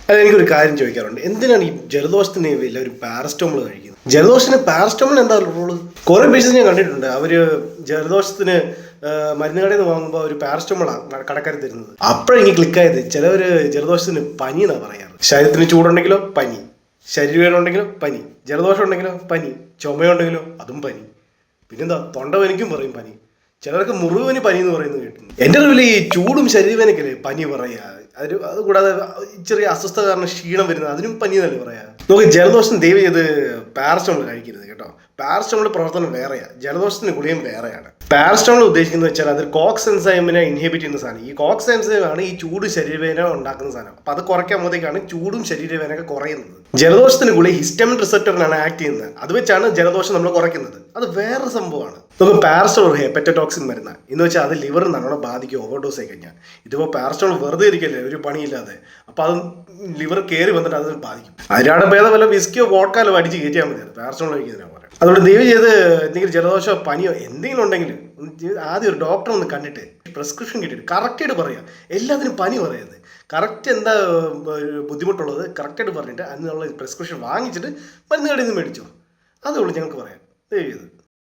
അത് എനിക്കൊരു കാര്യം ചോദിക്കാറുണ്ട്, എന്തിനാണ് ഈ ജലദോഷത്തിന് എല്ലാവരും പാരസ്റ്റമോൾ കഴിക്കുന്നത്? ജലദോഷത്തിന് പാരസ്റ്റമോൾ എന്താ റോള്? കുറെ പേഷ്യൻസ് ഞാൻ കണ്ടിട്ടുണ്ട്, അവര് ജലദോഷത്തിന് മരുന്ന് കടയിൽ നിന്ന് വാങ്ങുമ്പോൾ ഒരു പാരസ്റ്റമോളാണ് കടക്കാർ തരുന്നത്. അപ്പോഴെനിക്ക് ക്ലിക്കായത്, ചിലവർ ജലദോഷത്തിന് പനി എന്നാണ് പറയാറ്. ശരീരത്തിന് ചൂടുണ്ടെങ്കിലോ പനി, ശരീരവേദന ഉണ്ടെങ്കിലോ പനി, ജലദോഷം ഉണ്ടെങ്കിലോ പനി, ചുമയുണ്ടെങ്കിലോ അതും പനി, പിന്നെന്താ തൊണ്ടവേദനയ്ക്കും പറയും പനി, ചിലർക്ക് മുറിവിന് പനി എന്ന് പറയുന്നത് കേട്ടിട്ടുണ്ട്. എൻ്റെ അറിവിൽ ഈ ചൂടും ശരീരവേദനയ്ക്കല്ലേ പനി പറയാ. അതുകൂടാതെ ചെറിയ അസ്വസ്ഥത കാരണം ക്ഷീണം വരുന്നത് അതിനും പനി എന്നല്ലേ പറയാ. നമുക്ക് ജലദോഷം ദയവ് ചെയ്ത് പാരസ്റ്റമോൾ കഴിക്കരുത് കേട്ടോ. പാരസ്റ്റമോൾ പ്രവർത്തനം വേറെയാണ്, ജലദോഷത്തിന് ഗുളിയും വേറെയാണ്. പാരസ്റ്റമോൾ ഉദ്ദേശിക്കുന്നത് വെച്ചാൽ അത് കോക്സ് എൻസൈമിനെ ഇൻഹിബിറ്റ് ചെയ്യുന്ന സാധനം. ഈ കോക്സ് എൻസൈമാണ് ഈ ചൂട് ശരീരവേദന ഉണ്ടാക്കുന്ന സാധനം. അപ്പോൾ അത് കുറയ്ക്കുമ്പോഴത്തേക്കാണ് ചൂടും ശരീരവേദനയൊക്കെ കുറയുന്നത്. ജലദോഷത്തിന് ഗുളി ഹിസ്റ്റമിൻ റിസപ്റ്ററിനാണ് ആക്ട് ചെയ്യുന്നത്. അത് വെച്ചാണ് ജലദോഷം നമ്മൾ കുറയ്ക്കുന്നത്. അത് വേറൊരു സംഭവമാണ്. നമുക്ക് പാരസ്റ്റമോൾ ഹെപ്പറ്റോക്സിൻ മരുന്ന് എന്ന് വെച്ചാൽ അത് ലിവർ നല്ലോണം ബാധിക്കും ഓവർഡോസ് ആയി കഴിഞ്ഞാൽ. ഇതിപ്പോൾ പാരസ്റ്റമോൾ വെറുതെ ഇരിക്കല്ലേ ഒരു പണിയില്ലാതെ, അപ്പോൾ അത് ലിവർ കയറി വന്നിട്ട് അത് ബാധിക്കും. അതിനാണ് ഭേദം വല്ല വിസ്കിയോ വോഡ്കായോ അടിച്ച് കയറ്റിയാൽ മതി, അത് പാരസ്റ്റമോൾ കഴിക്കുന്നതിനാണ് പറയാം. അതുകൊണ്ട് ദയവ് ചെയ്ത് എന്തെങ്കിലും ജലദോഷമോ പനിയോ എന്തെങ്കിലും ഉണ്ടെങ്കിൽ ആദ്യം ഒരു ഡോക്ടറെ ഒന്ന് കണ്ടിട്ട് പ്രിസ്ക്രിപ്ഷൻ കിട്ടിയിട്ട് കറക്റ്റായിട്ട് പറയാം. എല്ലാത്തിനും പനി പറയരുത്. കറക്റ്റ് എന്താ ബുദ്ധിമുട്ടുള്ളത് കറക്റ്റായിട്ട് പറഞ്ഞിട്ട് അതിനുള്ള പ്രിസ്ക്രിപ്ഷൻ വാങ്ങിച്ചിട്ട് മരുന്ന് കടയിൽ നിന്ന് മേടിച്ചോ. അതുള്ളൂ ഞങ്ങൾക്ക് പറയാം. ദയവ് ചെയ്ത്